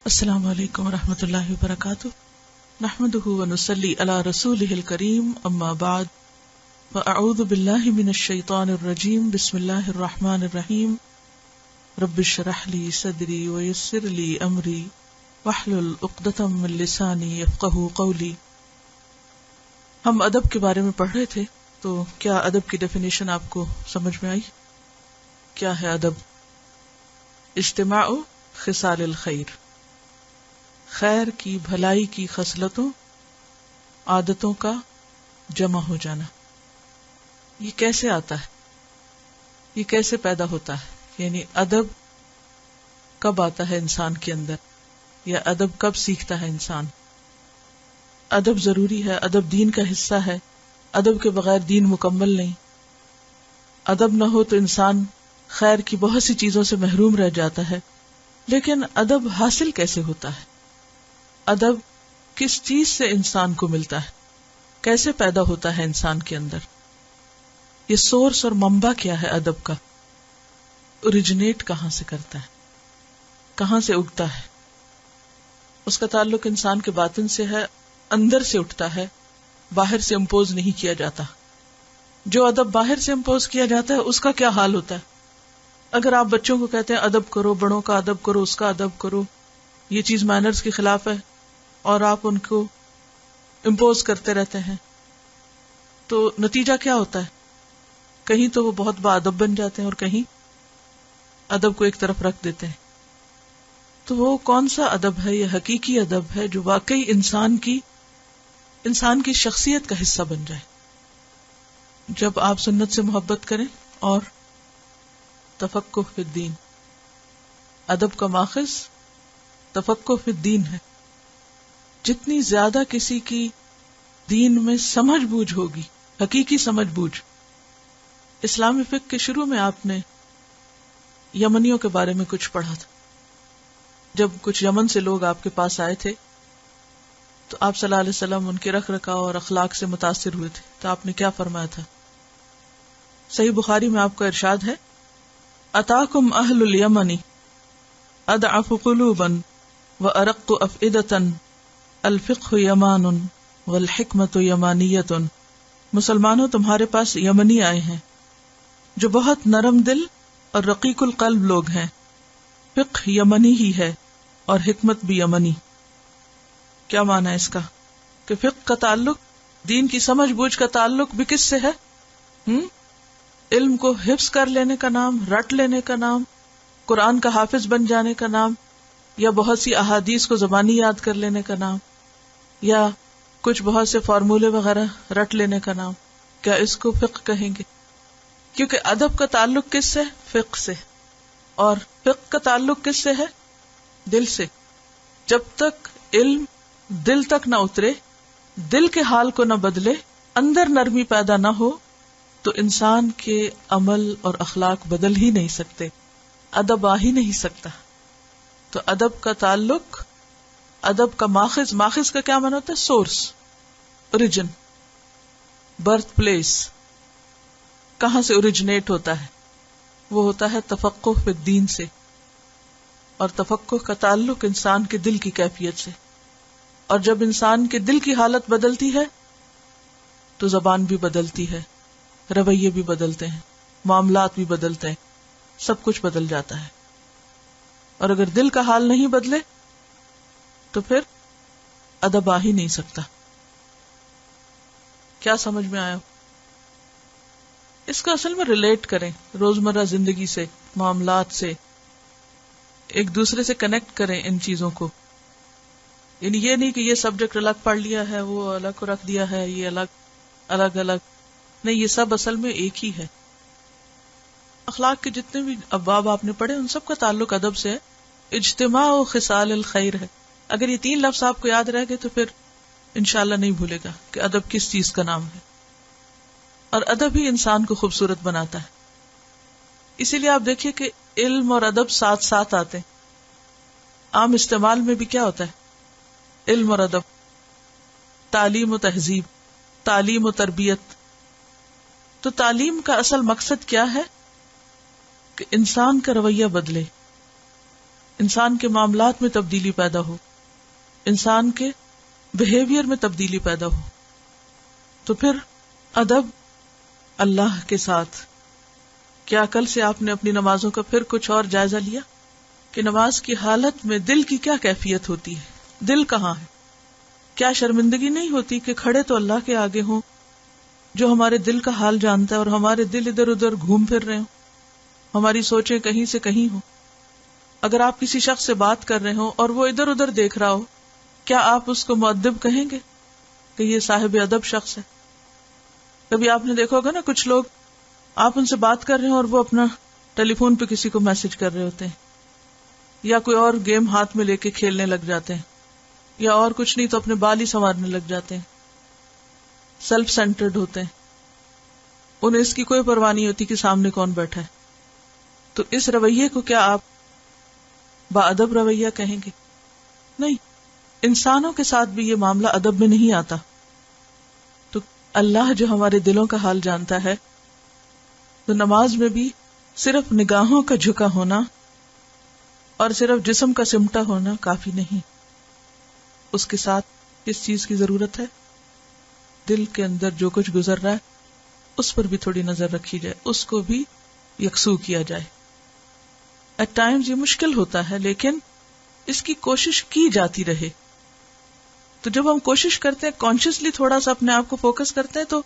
السلام علیکم ورحمۃ اللہ وبرکاتہ، نحمده ونصلی علی رسولہ الکریم، اما بعد فاعوذ باللہ من الشیطان الرجیم، بسم اللہ الرحمن الرحیم، رب اشرح لی صدری ویسر لی امری واحلل عقدۃ من لسانی یفقہوا قولی۔ ہم ادب کے بارے میں پڑھ رہے تھے، تو کیا ادب کی ڈیفینیشن آپ کو سمجھ میں آئی؟ کیا ہے ادب؟ اجتماع خصال الخیر، خیر کی، بھلائی کی خصلتوں، عادتوں کا جمع ہو جانا۔ یہ کیسے آتا ہے؟ یہ کیسے پیدا ہوتا ہے؟ یعنی ادب کب آتا ہے انسان کے اندر، یا ادب کب سیکھتا ہے انسان؟ ادب ضروری ہے، ادب دین کا حصہ ہے، ادب کے بغیر دین مکمل نہیں۔ ادب نہ ہو تو انسان خیر کی بہت سی چیزوں سے محروم رہ جاتا ہے۔ لیکن ادب حاصل کیسے ہوتا ہے؟ ادب کس چیز سے انسان کو ملتا ہے؟ کیسے پیدا ہوتا ہے انسان کے اندر؟ یہ سورس اور منبع کیا ہے ادب کا؟ اوریجنیٹ کہاں سے کرتا ہے؟ کہاں سے اگتا ہے؟ اس کا تعلق انسان کے باطن سے ہے، اندر سے اٹھتا ہے، باہر سے امپوز نہیں کیا جاتا۔ جو ادب باہر سے امپوز کیا جاتا ہے اس کا کیا حال ہوتا ہے؟ اگر آپ بچوں کو کہتے ہیں ادب کرو، بڑوں کا ادب کرو، اس کا ادب کرو، یہ چیز مینرز کے خلاف ہے، اور آپ ان کو امپوز کرتے رہتے ہیں، تو نتیجہ کیا ہوتا ہے؟ کہیں تو وہ بہت باادب بن جاتے ہیں اور کہیں ادب کو ایک طرف رکھ دیتے ہیں۔ تو وہ کون سا ادب ہے؟ یہ حقیقی ادب ہے جو واقعی انسان کی شخصیت کا حصہ بن جائے۔ جب آپ سنت سے محبت کریں اور تفقہ فی الدین، ادب کا ماخذ تفقہ فی الدین ہے۔ جتنی زیادہ کسی کی دین میں سمجھ بوجھ ہوگی، حقیقی سمجھ بوجھ۔ اسلامی فقہ کے شروع میں آپ نے یمنیوں کے بارے میں کچھ پڑھا تھا۔ جب کچھ یمن سے لوگ آپ کے پاس آئے تھے تو آپ صلی اللہ علیہ وسلم ان کے رکھ رکھاؤ اور اخلاق سے متاثر ہوئے تھے، تو آپ نے کیا فرمایا تھا؟ صحیح بخاری میں آپ کا ارشاد ہے، اتاکم اہل الیمن اضعف قلوبا وارق افئدۃ، الفقہ یمان والحکمت یمانیۃ۔ مسلمانوں، تمہارے پاس یمنی آئے ہیں جو بہت نرم دل اور رقیق القلب لوگ ہیں، فقہ یمنی ہی ہے اور حکمت بھی یمنی۔ کیا معنی ہے اس کا؟ کہ فقہ کا تعلق، دین کی سمجھ بوجھ کا تعلق بھی کس سے ہے؟ علم کو حفظ کر لینے کا نام، رٹ لینے کا نام، قرآن کا حافظ بن جانے کا نام، یا بہت سی احادیث کو زبانی یاد کر لینے کا نام، یا کچھ بہت سے فارمولے وغیرہ رٹ لینے کا نام، کیا اس کو فقہ کہیں گے؟ کیونکہ ادب کا تعلق کس سے؟ فقہ سے۔ اور فقہ کا تعلق کس سے ہے؟ دل سے۔ جب تک علم دل تک نہ اترے، دل کے حال کو نہ بدلے، اندر نرمی پیدا نہ ہو، تو انسان کے عمل اور اخلاق بدل ہی نہیں سکتے، ادب آ ہی نہیں سکتا۔ تو ادب کا تعلق، ادب کا ماخذ کا کیا معنی ہوتا ہے؟ سورس، اوریجن، برتھ پلیس، کہاں سے اوریجنیٹ ہوتا ہے؟ وہ ہوتا ہے تفقہ فی الدین سے، اور تفقہ کا تعلق انسان کے دل کی کیفیت سے۔ اور جب انسان کے دل کی حالت بدلتی ہے تو زبان بھی بدلتی ہے، رویے بھی بدلتے ہیں، معاملات بھی بدلتے ہیں، سب کچھ بدل جاتا ہے۔ اور اگر دل کا حال نہیں بدلے تو پھر ادب آ ہی نہیں سکتا۔ کیا سمجھ میں آیا؟ اس کو اصل میں ریلیٹ کریں روزمرہ زندگی سے، معاملات سے، ایک دوسرے سے کنیکٹ کریں ان چیزوں کو۔ یعنی یہ نہیں کہ یہ سبجیکٹ الگ پڑھ لیا ہے، وہ الگ کو رکھ دیا ہے، یہ الگ نہیں، یہ سب اصل میں ایک ہی ہے۔ اخلاق کے جتنے بھی ابواب آپ نے پڑھے ان سب کا تعلق ادب سے ہے۔ اجتماع و خصال الخیر ہے۔ اگر یہ 3 لفظ آپ کو یاد رہ گئے تو پھر انشاءاللہ نہیں بھولے گا کہ ادب کس چیز کا نام ہے۔ اور ادب ہی انسان کو خوبصورت بناتا ہے۔ اسی لیے آپ دیکھیے کہ علم اور ادب ساتھ ساتھ آتے ہیں۔ عام استعمال میں بھی کیا ہوتا ہے؟ علم اور ادب، تعلیم و تہذیب، تعلیم و تربیت۔ تو تعلیم کا اصل مقصد کیا ہے؟ کہ انسان کا رویہ بدلے، انسان کے معاملات میں تبدیلی پیدا ہو، انسان کے بیہیویئر میں تبدیلی پیدا ہو. تو پھر ادب اللہ کے ساتھ. کیا کل سے آپ نے اپنی نمازوں کا پھر کچھ اور جائزہ لیا کہ نماز کی حالت میں دل کی کیا کیفیت ہوتی ہے؟ دل کہاں ہے؟ کیا شرمندگی نہیں ہوتی کہ کھڑے تو اللہ کے آگے ہوں جو ہمارے دل کا حال جانتا ہے، اور ہمارے دل ادھر ادھر گھوم پھر رہے ہوں، ہماری سوچیں کہیں سے کہیں ہوں. اگر آپ کسی شخص سے بات کر رہے ہوں اور وہ ادھر ادھر دیکھ رہا ہو، کیا آپ اس کو مؤدب کہیں گے کہ یہ صاحب ادب شخص ہے؟ کبھی آپ نے دیکھا ہوگا نا، کچھ لوگ آپ ان سے بات کر رہے ہیں اور وہ اپنا ٹیلی فون پہ کسی کو میسج کر رہے ہوتے ہیں، یا کوئی اور گیم ہاتھ میں لے کے کھیلنے لگ جاتے ہیں، یا اور کچھ نہیں تو اپنے بال ہی سنوارنے لگ جاتے ہیں. سیلف سینٹرڈ ہوتے ہیں، انہیں اس کی کوئی پرواہ نہیں ہوتی کہ سامنے کون بیٹھا ہے. تو اس رویے کو کیا آپ باادب رویہ کہیں گے؟ نہیں. انسانوں کے ساتھ بھی یہ معاملہ ادب میں نہیں آتا. تو اللہ جو ہمارے دلوں کا حال جانتا ہے، تو نماز میں بھی صرف نگاہوں کا جھکا ہونا اور صرف جسم کا سمٹا ہونا کافی نہیں. اس کے ساتھ کس چیز کی ضرورت ہے؟ دل کے اندر جو کچھ گزر رہا ہے اس پر بھی تھوڑی نظر رکھی جائے، اس کو بھی یکسو کیا جائے. ایٹ ٹائمز یہ مشکل ہوتا ہے، لیکن اس کی کوشش کی جاتی رہے. تو جب ہم کوشش کرتے ہیں، کانشیسلی تھوڑا سا اپنے آپ کو فوکس کرتے ہیں، تو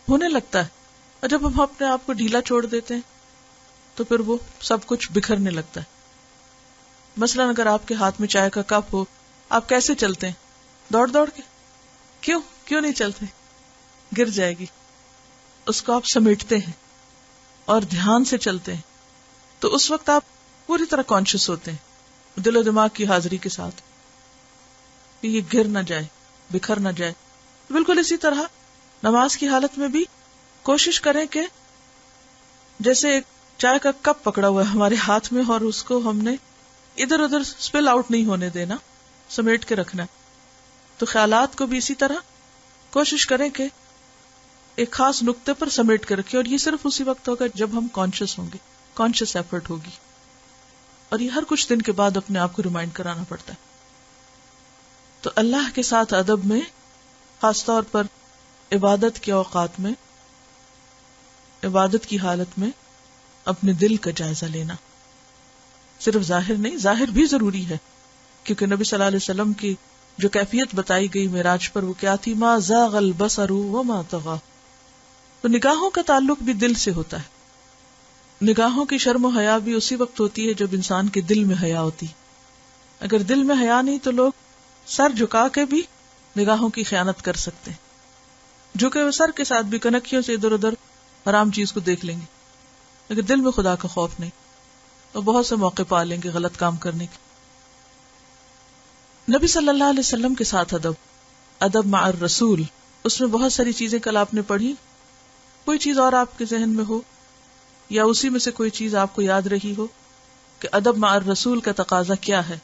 ہونے لگتا ہے. اور جب ہم اپنے آپ کو ڈھیلا چھوڑ دیتے ہیں تو پھر وہ سب کچھ بکھرنے لگتا ہے. مثلاً اگر آپ کے ہاتھ میں چائے کا کپ ہو، آپ کیسے چلتے ہیں؟ دوڑ دوڑ کے. کیوں نہیں چلتے؟ گر جائے گی. اس کو آپ سمیٹتے ہیں اور دھیان سے چلتے ہیں، تو اس وقت آپ پوری طرح کانشیس ہوتے ہیں، دل و دماغ کی حاضری کے ساتھ، کہ یہ گر نہ جائے، بکھر نہ جائے. بالکل اسی طرح نماز کی حالت میں بھی کوشش کریں کہ جیسے ایک چائے کا کپ پکڑا ہوا ہے ہمارے ہاتھ میں، اور اس کو ہم نے ادھر ادھر سپل آؤٹ نہیں ہونے دینا، سمیٹ کے رکھنا ہے. تو خیالات کو بھی اسی طرح کوشش کریں کہ ایک خاص نقطے پر سمیٹ کے رکھیں، اور یہ صرف اسی وقت ہوگا جب ہم کانشیس ہوں گے، کانشیس ایفرٹ ہوگی. اور یہ ہر کچھ دن کے بعد اپنے آپ کو ریمائنڈ کرانا پڑتا ہے. تو اللہ کے ساتھ ادب میں، خاص طور پر عبادت کے اوقات میں، عبادت کی حالت میں اپنے دل کا جائزہ لینا. صرف ظاہر نہیں، ظاہر بھی ضروری ہے، کیونکہ نبی صلی اللہ علیہ وسلم کی جو کیفیت بتائی گئی معراج پر، وہ کیا تھی؟ ما زاغ البصر وما طغى. تو نگاہوں کا تعلق بھی دل سے ہوتا ہے. نگاہوں کی شرم و حیا بھی اسی وقت ہوتی ہے جب انسان کے دل میں حیا ہوتی. اگر دل میں حیا نہیں تو لوگ سر جھکا کے بھی نگاہوں کی خیانت کر سکتے ہیں، جھکے ہوئے سر کے ساتھ بھی کنکھیوں سے ادھر ادھر حرام چیز کو دیکھ لیں گے، لیکن دل میں خدا کا خوف نہیں، تو بہت سے موقع پا لیں گے غلط کام کرنے کے. نبی صلی اللہ علیہ وسلم کے ساتھ ادب مع الرسول، اس میں بہت ساری چیزیں کل آپ نے پڑھی. کوئی چیز اور آپ کے ذہن میں ہو، یا اسی میں سے کوئی چیز آپ کو یاد رہی ہو کہ ادب مع الرسول کا تقاضا کیا ہے؟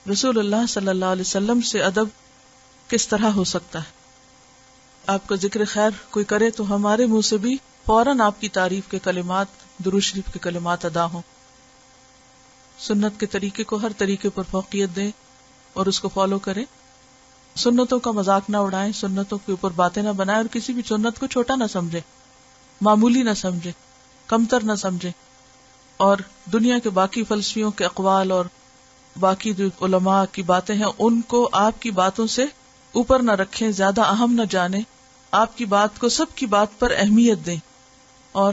رسول اللہ صلی اللہ علیہ وسلم سے ادب کس طرح ہو سکتا ہے؟ آپ کا ذکر خیر کوئی کرے تو ہمارے منہ سے بھی فوراً آپ کی تعریف کے کلمات، درود شریف کے کلمات ادا ہوں. سنت کے طریقے کو ہر طریقے پر فوقیت دیں اور اس کو فالو کریں. سنتوں کا مذاق نہ اڑائیں، سنتوں کے اوپر باتیں نہ بنائیں، اور کسی بھی سنت کو چھوٹا نہ سمجھیں، معمولی نہ سمجھیں، کمتر نہ سمجھیں. اور دنیا کے باقی فلسفیوں کے اقوال اور باقی جو علماء کی باتیں ہیں ان کو آپ کی باتوں سے اوپر نہ رکھیں، زیادہ اہم نہ جانیں. آپ کی بات کو سب کی بات پر اہمیت دیں، اور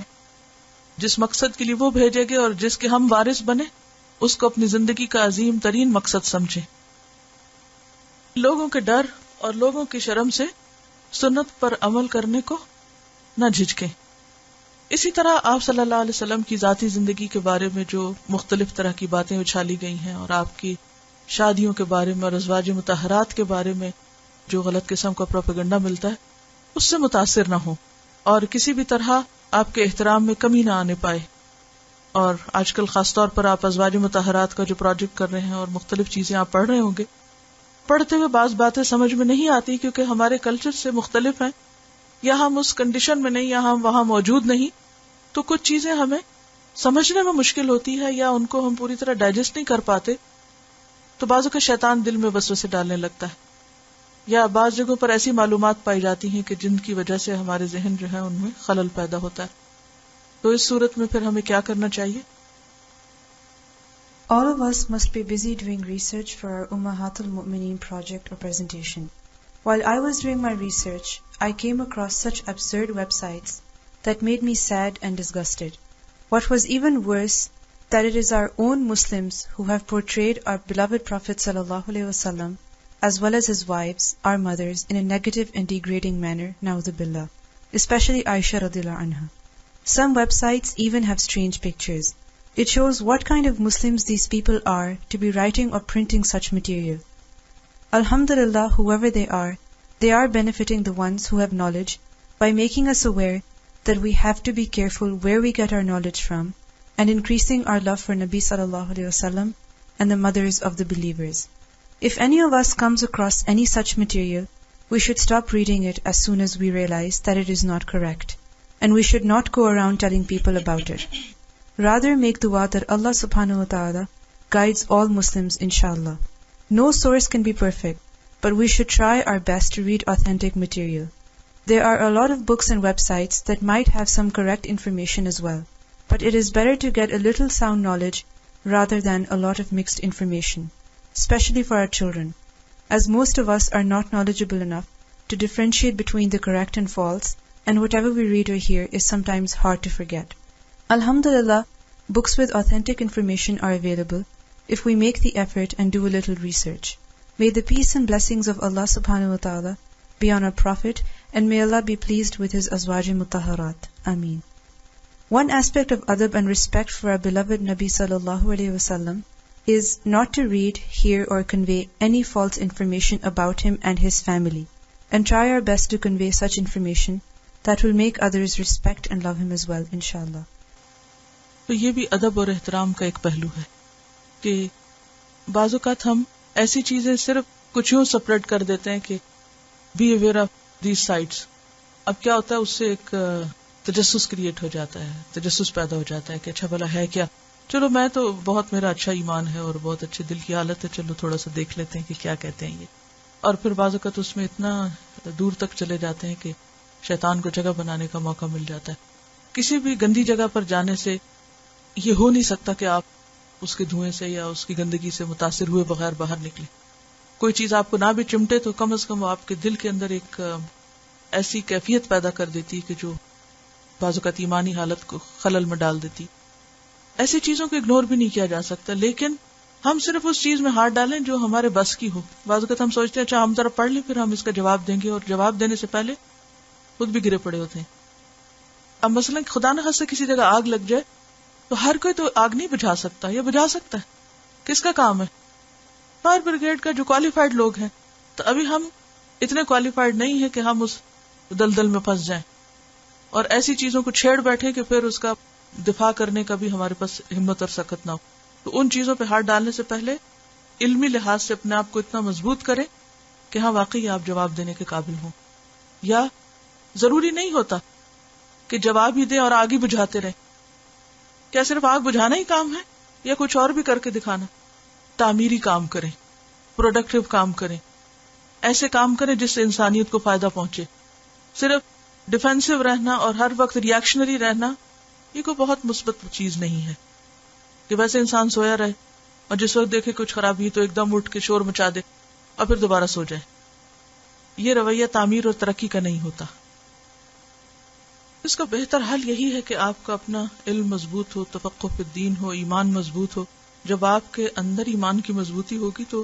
جس مقصد کے لیے وہ بھیجے گے اور جس کے ہم وارث بنے اس کو اپنی زندگی کا عظیم ترین مقصد سمجھیں. لوگوں کے ڈر اور لوگوں کی شرم سے سنت پر عمل کرنے کو نہ جھجکیں. اسی طرح آپ صلی اللہ علیہ وسلم کی ذاتی زندگی کے بارے میں جو مختلف طرح کی باتیں اچھالی گئی ہیں، اور آپ کی شادیوں کے بارے میں اور ازواج مطہرات کے بارے میں جو غلط قسم کا پروپیگنڈا ملتا ہے، اس سے متاثر نہ ہو اور کسی بھی طرح آپ کے احترام میں کمی نہ آنے پائے. اور آج کل خاص طور پر آپ ازواج مطہرات کا جو پروجیکٹ کر رہے ہیں اور مختلف چیزیں آپ پڑھ رہے ہوں گے، پڑھتے ہوئے بعض باتیں سمجھ میں نہیں آتی کیونکہ ہمارے کلچر سے مختلف ہیں، یا ہم اس کنڈیشن میں نہیں، یا ہم وہاں موجود نہیں، تو کچھ چیزیں ہمیں سمجھنے میں مشکل ہوتی ہے یا ان کو ہم پوری طرح ڈائجسٹ نہیں کر پاتے تو بعضوں کا شیطان دل میں وسوسے ڈالنے لگتا ہے، یا بعض جگہوں پر ایسی معلومات پائی جاتی ہیں کہ جن کی وجہ سے ہمارے ذہن جو ہے ان میں خلل پیدا ہوتا ہے. تو اس صورت میں پھر ہمیں کیا کرنا چاہیے؟ All of us must be busy doing research for our Ummahatul Mu'mineen project or presentation. While I was doing my research, I came across such absurd websites that made me sad and disgusted. What was even worse, that it is our own Muslims who have portrayed our beloved Prophet ﷺ as well as his wives, our mothers, in a negative and degrading manner, na'udhu billah, especially Aisha radhiyallahu anha. Some websites even have strange pictures. It shows what kind of Muslims these people are to be writing or printing such material. Alhamdulillah, whoever they are benefiting the ones who have knowledge by making us aware that we have to be careful where we get our knowledge from and increasing our love for Nabi sallallahu alaihi wasallam and the mothers of the believers. If any of us comes across any such material, we should stop reading it as soon as we realize that it is not correct, and we should not go around telling people about it. Rather make dua that Allah subhanahu wa ta'ala guides all Muslims inshallah. No source can be perfect, but we should try our best to read authentic material. There are a lot of books and websites that might have some correct information as well, but it is better to get a little sound knowledge rather than a lot of mixed information, especially for our children, as most of us are not knowledgeable enough to differentiate between the correct and false, and whatever we read or hear is sometimes hard to forget. Alhamdulillah, books with authentic information are available if we make the effort and do a little research. May the peace and blessings of Allah subhanahu wa ta'ala be on our Prophet, and may Allah be pleased with his azwaj mutahharat. Ameen. One aspect of adab and respect for our beloved Nabi sallallahu alayhi wasallam is not to read, hear or convey any false information about him and his family, and try our best to convey such information that will make others respect and love him as well, inshallah. تو یہ بھی ادب اور احترام کا ایک پہلو ہے کہ بعض اوقات ہم ایسی چیزیں صرف کچھ یوں سپریٹ کر دیتے ہیں کہ be aware of these sites. اب کیا ہوتا ہے اس سے ایک تجسس کریٹ ہو جاتا ہے، تجسس پیدا ہو جاتا ہے کہ اچھا بھلا ہے کیا، چلو میں تو بہت میرا اچھا ایمان ہے اور بہت اچھے دل کی حالت ہے، چلو تھوڑا سا دیکھ لیتے ہیں کہ کیا کہتے ہیں یہ. اور پھر بعض اوقات اس میں اتنا دور تک چلے جاتے ہیں کہ شیطان کو جگہ بنانے کا موقع مل جاتا ہے. کسی بھی گندی جگہ پر جانے سے یہ ہو نہیں سکتا کہ آپ اس کے دھوئیں سے یا اس کی گندگی سے متاثر ہوئے بغیر باہر نکلے. کوئی چیز آپ کو نہ بھی چمٹے تو کم از کم آپ کے دل کے اندر ایک ایسی کیفیت پیدا کر دیتی کہ جو بعض اوقات ایمانی حالت کو خلل میں ڈال دیتی. ایسی چیزوں کو اگنور بھی نہیں کیا جا سکتا، لیکن ہم صرف اس چیز میں ہاتھ ڈالیں جو ہمارے بس کی ہو. بعض اوقات ہم سوچتے ہیں اچھا ہم ذرا پڑھ لیں پھر ہم اس کا جواب دیں گے، اور جواب دینے سے پہلے خود بھی گرے پڑے ہوتے ہیں. اب مثلا خدا نہ خواستہ کسی جگہ آگ لگ جائے تو ہر کوئی تو آگ نہیں بجھا سکتا، یا بجھا سکتا ہے؟ کس کا کام ہے؟ فائر بریگیڈ کا جو کوالیفائڈ لوگ ہیں. تو ابھی ہم اتنے کوالیفائڈ نہیں ہیں کہ ہم اس دلدل میں پھنس جائیں اور ایسی چیزوں کو چھیڑ بیٹھے کہ پھر اس کا دفاع کرنے کا بھی ہمارے پاس ہمت اور سخت نہ ہو. تو ان چیزوں پہ ہاتھ ڈالنے سے پہلے علمی لحاظ سے اپنے آپ کو اتنا مضبوط کریں کہ ہاں واقعی آپ جواب دینے کے قابل ہوں. یا ضروری نہیں ہوتا کہ جواب ہی دیں اور آگ ہی بجھاتے رہیں. کیا صرف آگ بجھانا ہی کام ہے یا کچھ اور بھی کر کے دکھانا؟ تعمیری کام کریں، پروڈکٹیو کام کریں، ایسے کام کریں جس سے انسانیت کو فائدہ پہنچے. صرف ڈیفینسو رہنا اور ہر وقت ریئیکشنری رہنا یہ کوئی بہت مثبت چیز نہیں ہے کہ ویسے انسان سویا رہے اور جس وقت دیکھے کچھ خرابی تو ایک دم اٹھ کے شور مچا دے اور پھر دوبارہ سو جائے. یہ رویہ تعمیر اور ترقی کا نہیں ہوتا. اس کا بہتر حل یہی ہے کہ آپ کا اپنا علم مضبوط ہو، تفقہ فی الدین ہو، ایمان مضبوط ہو. جب آپ کے اندر ایمان کی مضبوطی ہوگی تو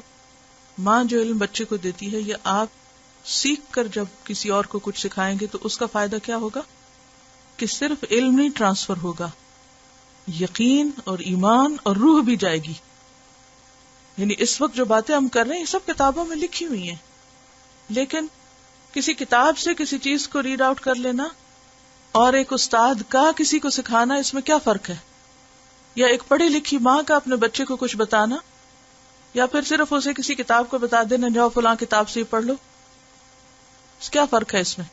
ماں جو علم بچے کو دیتی ہے یہ آپ سیکھ کر جب کسی اور کو کچھ سکھائیں گے تو اس کا فائدہ کیا ہوگا کہ صرف علم نہیں ٹرانسفر ہوگا، یقین اور ایمان اور روح بھی جائے گی. یعنی اس وقت جو باتیں ہم کر رہے ہیں یہ سب کتابوں میں لکھی ہوئی ہیں، لیکن کسی کتاب سے کسی چیز کو ریڈ آؤٹ کر لینا اور ایک استاد کا کسی کو سکھانا، اس میں کیا فرق ہے؟ یا ایک پڑھی لکھی ماں کا اپنے بچے کو کچھ بتانا، یا پھر صرف اسے کسی کتاب کو بتا دینا جاؤ فلاں کتاب سے ہی پڑھ لو. کیا فرق ہے اس میں؟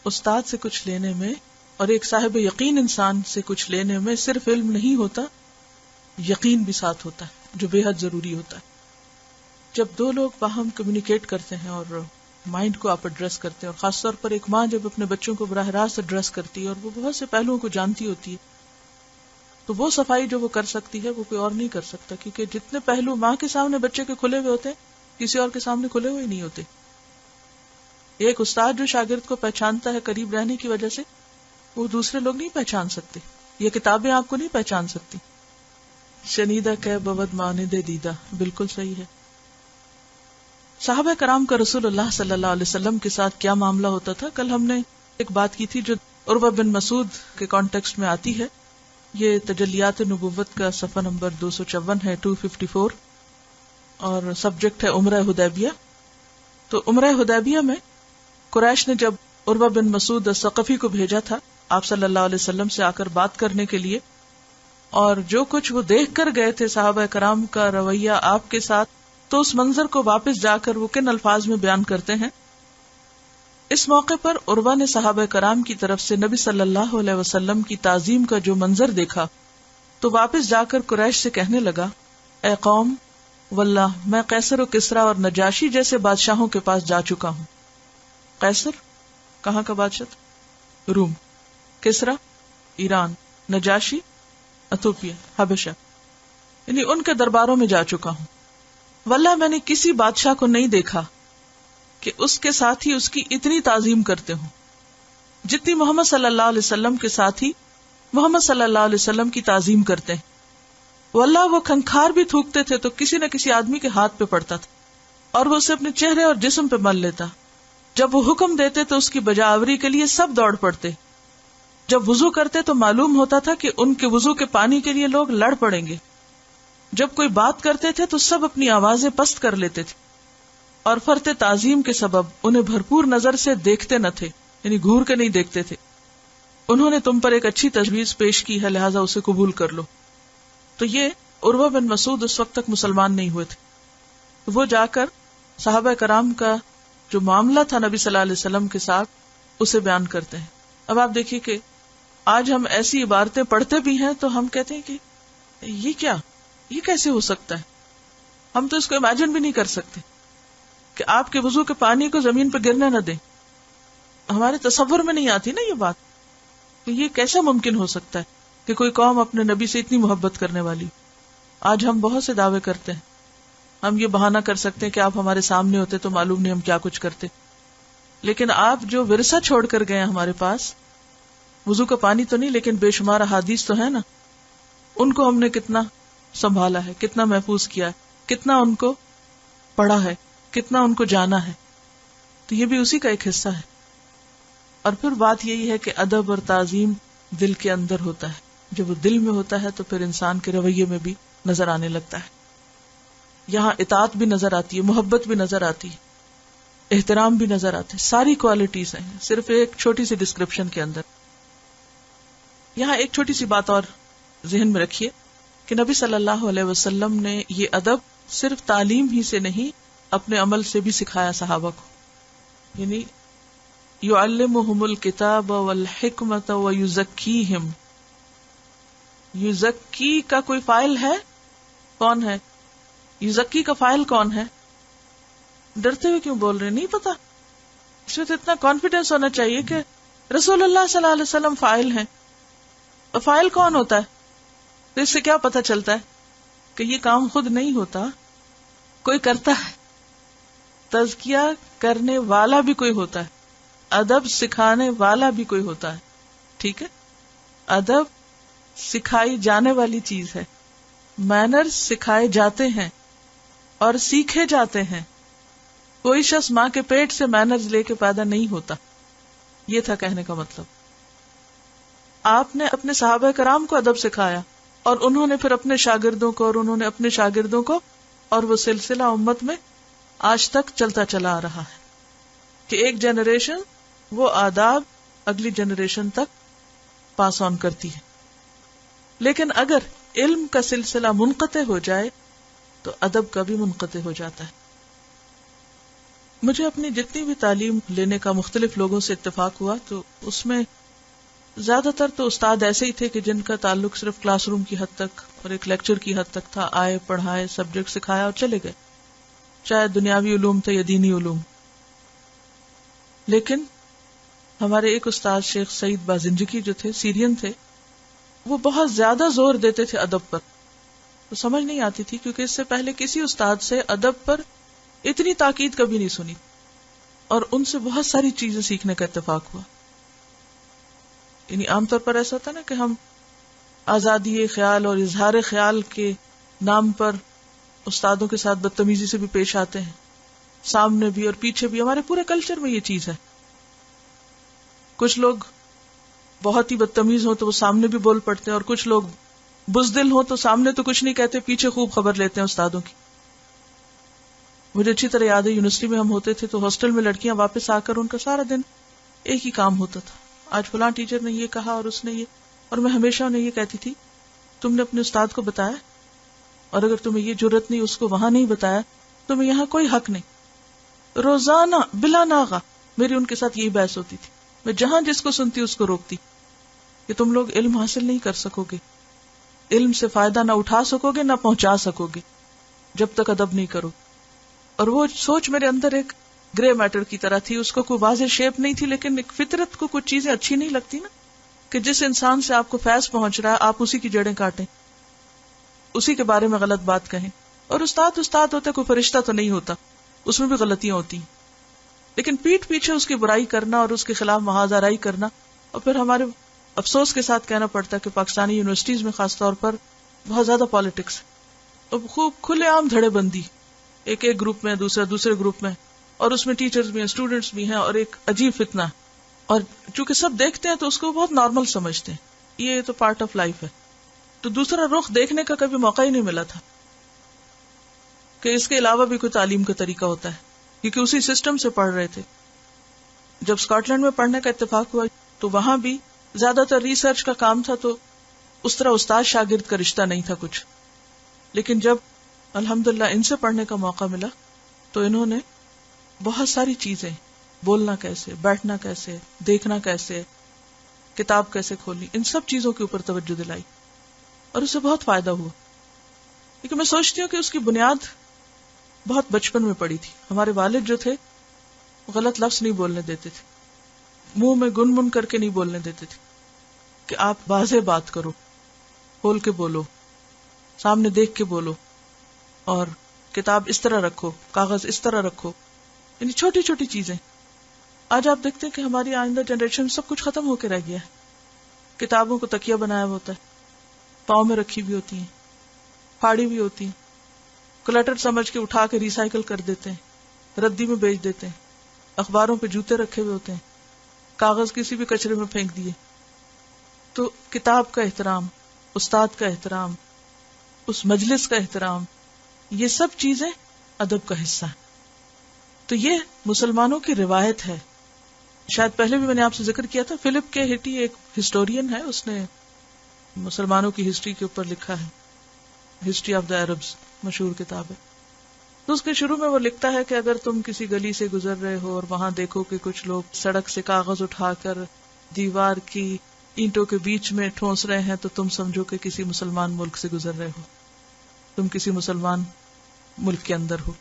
استاد سے کچھ لینے میں اور ایک صاحب یقین انسان سے کچھ لینے میں صرف علم نہیں ہوتا، یقین بھی ساتھ ہوتا ہے، جو بے حد ضروری ہوتا ہے. جب دو لوگ باہم کمیونیکیٹ کرتے ہیں اور مائنڈ کو آپ ایڈریس کرتے ہیں، اور خاص طور پر ایک ماں جب اپنے بچوں کو براہ راست ایڈریس کرتی ہے اور وہ بہت سے پہلوؤں کو جانتی ہوتی ہے، تو وہ صفائی جو وہ کر سکتی ہے وہ کوئی اور نہیں کر سکتا، کیونکہ جتنے پہلو ماں کے سامنے بچے کے کھلے ہوئے ہوتے ہیں کسی اور کے سامنے کھلے ہوئے نہیں ہوتے. ایک استاد جو شاگرد کو پہچانتا ہے قریب رہنے کی وجہ سے، وہ دوسرے لوگ نہیں پہچان سکتے، یہ کتابیں آپ کو نہیں پہچان سکتی. شنیدہ کہ بود مانند دیدہ، بالکل صحیح ہے. صحابہ کرام کا رسول اللہ صلی اللہ علیہ وسلم کے ساتھ کیا معاملہ ہوتا تھا؟ کل ہم نے ایک بات کی تھی جو عروہ بن مسعود کے کانٹیکسٹ میں آتی ہے. یہ تجلیات نبوت کا صفحہ نمبر 254 ہے، 254، اور سبجیکٹ ہے عمرہ حدیبیہ. تو عمرہ حدیبیہ میں قریش نے جب عروہ بن مسعود الثقفی کو بھیجا تھا آپ صلی اللہ علیہ وسلم سے آ کر بات کرنے کے لیے، اور جو کچھ وہ دیکھ کر گئے تھے صحابہ کرام کا رویہ آپ کے ساتھ، تو اس منظر کو واپس جا کر وہ کن الفاظ میں بیان کرتے ہیں. اس موقع پر عروہ نے صحابہ کرام کی طرف سے نبی صلی اللہ علیہ وسلم کی تعظیم کا جو منظر دیکھا تو واپس جا کر قریش سے کہنے لگا، اے قوم، واللہ میں قیصر و کسریٰ اور نجاشی جیسے بادشاہوں کے پاس جا چکا ہوں. قیصر کہاں کا بادشاہ تھا؟ روم. کسریٰ ایران. نجاشی ایتھوپیا، حبشہ، یعنی ان کے درباروں میں جا چکا ہوں. واللہ میں نے کسی بادشاہ کو نہیں دیکھا کہ اس کے ساتھی اس کی اتنی تعظیم کرتے ہوں جتنی محمد صلی اللہ علیہ وسلم کے ساتھی محمد صلی اللہ علیہ وسلم کی تعظیم کرتے ہیں. واللہ وہ کھنکھار بھی تھوکتے تھے تو کسی نہ کسی آدمی کے ہاتھ پہ پڑتا تھا اور وہ اسے اپنے چہرے اور جسم پہ مل لیتا. جب وہ حکم دیتے تو اس کی بجاوری کے لیے سب دوڑ پڑتے. جب وضو کرتے تو معلوم ہوتا تھا کہ ان کے وضو کے پانی کے لیے لوگ لڑ پڑیں گے. جب کوئی بات کرتے تھے تو سب اپنی آوازیں پست کر لیتے تھے، اور فرط تعظیم کے سبب انہیں بھرپور نظر سے دیکھتے نہ تھے، یعنی گھور کے نہیں دیکھتے تھے. انہوں نے تم پر ایک اچھی تجویز پیش کی ہے، لہٰذا اسے قبول کر لو. تو یہ عروہ بن مسعود اس وقت تک مسلمان نہیں ہوئے تھے. وہ جا کر صحابہ کرام کا جو معاملہ تھا نبی صلی اللہ علیہ وسلم کے ساتھ اسے بیان کرتے ہیں. اب آپ دیکھیے کہ آج ہم ایسی عبارتیں پڑھتے بھی ہیں تو ہم کہتے ہیں کہ یہ کیا، یہ کیسے ہو سکتا ہے؟ ہم تو اس کو امیجن بھی نہیں کر سکتے کہ آپ کے وضو کے پانی کو زمین پہ گرنے نہ دیں. ہمارے تصور میں نہیں آتی نا یہ بات کہ یہ کیسا ممکن ہو سکتا ہے کہ کوئی قوم اپنے نبی سے اتنی محبت کرنے والی. آج ہم بہت سے دعوے کرتے ہیں، ہم یہ بہانہ کر سکتے ہیں کہ آپ ہمارے سامنے ہوتے تو معلوم نہیں ہم کیا کچھ کرتے. لیکن آپ جو ورثہ چھوڑ کر گئے ہیں ہمارے پاس، وضو کا پانی تو نہیں لیکن بے شمار احادیث تو ہے نا، ان کو ہم نے کتنا سنبھالا ہے، کتنا محفوظ کیا ہے، کتنا ان کو پڑھا ہے، کتنا ان کو جانا ہے. تو یہ بھی اسی کا ایک حصہ ہے. اور پھر بات یہی ہے کہ ادب اور تعظیم دل کے اندر ہوتا ہے. جب وہ دل میں ہوتا ہے تو پھر انسان کے رویے میں بھی نظر آنے لگتا ہے. یہاں اطاعت بھی نظر آتی ہے، محبت بھی نظر آتی ہے، احترام بھی نظر آتا ہے. ساری کوالٹیز ہیں صرف ایک چھوٹی سی ڈسکرپشن کے اندر. یہاں ایک چھوٹی سی بات اور ذہن میں رکھیے کہ نبی صلی اللہ علیہ وسلم نے یہ ادب صرف تعلیم ہی سے نہیں اپنے عمل سے بھی سکھایا صحابہ کو. یعنی یعلمہم الکتاب والحکمت ویزکیہم. یزکی کا کوئی فاعل ہے؟ کون ہے یزکی کا فاعل؟ کون ہے؟ ڈرتے ہوئے کیوں بول رہے؟ نہیں پتا؟ اس میں تو اتنا کانفیڈینس ہونا چاہیے کہ رسول اللہ صلی اللہ علیہ وسلم فاعل ہیں. اور فاعل کون ہوتا ہے؟ تو اس سے کیا پتا چلتا ہے کہ یہ کام خود نہیں ہوتا، کوئی کرتا ہے. تزکیہ کرنے والا بھی کوئی ہوتا ہے، ادب سکھانے والا بھی کوئی ہوتا ہے. ٹھیک ہے، ادب سکھائی جانے والی چیز ہے، مینرز سکھائے جاتے ہیں اور سیکھے جاتے ہیں. کوئی شخص ماں کے پیٹ سے مینرز لے کے پیدا نہیں ہوتا. یہ تھا کہنے کا مطلب. آپ نے اپنے صحابہ کرام کو ادب سکھایا اور انہوں نے پھر اپنے شاگردوں کو، اور انہوں نے اپنے شاگردوں کو، اور وہ سلسلہ امت میں آج تک چلتا چلا آ رہا ہے کہ ایک جنریشن وہ آداب اگلی جنریشن تک پاس آن کرتی ہے. لیکن اگر علم کا سلسلہ منقطع ہو جائے تو ادب کا بھی منقطع ہو جاتا ہے. مجھے اپنی جتنی بھی تعلیم لینے کا مختلف لوگوں سے اتفاق ہوا تو اس میں زیادہ تر تو استاد ایسے ہی تھے کہ جن کا تعلق صرف کلاس روم کی حد تک اور ایک لیکچر کی حد تک تھا، آئے پڑھائے سبجیکٹ سکھایا اور چلے گئے، چاہے دنیاوی علوم تھے یا دینی علوم. لیکن ہمارے ایک استاد شیخ سعید بازنجکی جو تھے، سیرین تھے، وہ بہت زیادہ زور دیتے تھے ادب پر. تو سمجھ نہیں آتی تھی کیونکہ اس سے پہلے کسی استاد سے ادب پر اتنی تاکید کبھی نہیں سنی، اور ان سے بہت ساری چیزیں سیکھنے کا اتفاق ہوا. یعنی عام طور پر ایسا ہوتا ہے نا کہ ہم آزادی خیال اور اظہار خیال کے نام پر استادوں کے ساتھ بدتمیزی سے بھی پیش آتے ہیں، سامنے بھی اور پیچھے بھی. ہمارے پورے کلچر میں یہ چیز ہے. کچھ لوگ بہت ہی بدتمیز ہوں تو وہ سامنے بھی بول پڑتے ہیں، اور کچھ لوگ بزدل ہوں تو سامنے تو کچھ نہیں کہتے، پیچھے خوب خبر لیتے ہیں استادوں کی. مجھے اچھی طرح یاد ہے یونیورسٹی میں ہم ہوتے تھے تو ہاسٹل میں لڑکیاں واپس آ کر ان کا سارا دن ایک ہی کام ہوتا تھا، آج فلاں ٹیچر نے یہ کہا اور اس نے یہ. اور میں ہمیشہ انہیں یہ کہتی تھی تم نے اپنے استاد کو بتایا، اور اگر تمہیں یہ جرت نہیں اس کو وہاں نہیں بتایا تمہیں یہاں کوئی حق نہیں. روزانہ بلا ناغہ میری ان کے ساتھ یہی بحث ہوتی تھی. میں جہاں جس کو سنتی اس کو روکتی کہ تم لوگ علم حاصل نہیں کر سکو گے، علم سے فائدہ نہ اٹھا سکو گے نہ پہنچا سکو گے جب تک ادب نہیں کرو. اور وہ سوچ میرے اندر ایک گرے میٹر کی طرح تھی، اس کو کوئی واضح شیپ نہیں تھی، لیکن ایک فطرت کو کچھ چیزیں اچھی نہیں لگتی نا، کہ جس انسان سے آپ کو فیض پہنچ رہا ہے آپ اسی کی جڑیں کاٹیں، اسی کے بارے میں غلط بات کہیں. اور استاد ہوتا ہے، کوئی فرشتہ تو نہیں ہوتا، اس میں بھی غلطیاں ہوتی ہیں، لیکن پیٹھ پیچھے اس کی برائی کرنا اور اس کے خلاف محاذ آرائی کرنا. اور پھر ہمارے افسوس کے ساتھ کہنا پڑتا ہے کہ پاکستانی یونیورسٹیز میں خاص طور پر بہت زیادہ پالیٹکس، اور خوب کھلے عام دھڑے بندی، ایک گروپ میں دوسرے گروپ میں، اور اس میں ٹیچرز بھی ہیں اسٹوڈنٹس بھی ہیں، اور ایک عجیب فتنہ. اور چونکہ سب دیکھتے ہیں تو اس کو بہت نارمل سمجھتے ہیں، یہ تو پارٹ آف لائف ہے. تو دوسرا رخ دیکھنے کا کبھی موقع ہی نہیں ملا تھا کہ اس کے علاوہ بھی کوئی تعلیم کا طریقہ ہوتا ہے، کیونکہ اسی سسٹم سے پڑھ رہے تھے. جب اسکاٹ لینڈ میں پڑھنے کا اتفاق ہوا تو وہاں بھی زیادہ تر ریسرچ کا کام تھا، تو اس طرح استاد شاگرد کا رشتہ نہیں تھا کچھ. لیکن جب الحمدللہ ان سے پڑھنے کا موقع ملا تو انہوں نے بہت ساری چیزیں، بولنا کیسے، بیٹھنا کیسے، دیکھنا کیسے، کتاب کیسے کھولنی، ان سب چیزوں کے اوپر توجہ دلائی، اور اس سے بہت فائدہ ہوا. لیکن میں سوچتی ہوں کہ اس کی بنیاد بہت بچپن میں پڑی تھی. ہمارے والد جو تھے غلط لفظ نہیں بولنے دیتے تھے، منہ میں گن کر کے نہیں بولنے دیتے تھے، کہ آپ واضح بات کرو، کھول کے بولو، سامنے دیکھ کے بولو، اور کتاب اس طرح رکھو، کاغذ اس طرح رکھو. یعنی چھوٹی چھوٹی چیزیں. آج آپ دیکھتے ہیں کہ ہماری آئندہ جنریشن میں سب کچھ ختم ہو کے رہ گیا ہے. کتابوں کو تکیہ بنایا ہوا ہوتا ہے، پاؤں میں رکھی بھی ہوتی ہیں، پھاڑی بھی ہوتی ہیں، کلٹر سمجھ کے اٹھا کے ریسائیکل کر دیتے ہیں، ردی میں بیچ دیتے ہیں. اخباروں پہ جوتے رکھے ہوئے ہوتے ہیں، کاغذ کسی بھی کچرے میں پھینک دیے. تو کتاب کا احترام، استاد کا احترام، اس مجلس کا احترام، یہ سب چیزیں ادب کا حصہ ہیں. تو یہ مسلمانوں کی روایت ہے. شاید پہلے بھی میں نے آپ سے ذکر کیا تھا، فلپ کے ہٹی ایک ہسٹورین ہے، اس نے مسلمانوں کی ہسٹری کے اوپر لکھا ہے، ہسٹری آف دا عربز، مشہور کتاب ہے. تو اس کے شروع میں وہ لکھتا ہے کہ اگر تم کسی گلی سے گزر رہے ہو اور وہاں دیکھو کہ کچھ لوگ سڑک سے کاغذ اٹھا کر دیوار کی اینٹوں کے بیچ میں ٹھونس رہے ہیں تو تم سمجھو کہ کسی مسلمان ملک سے گزر رہے ہو، تم کسی مسلمان ملک کے اندر ہو.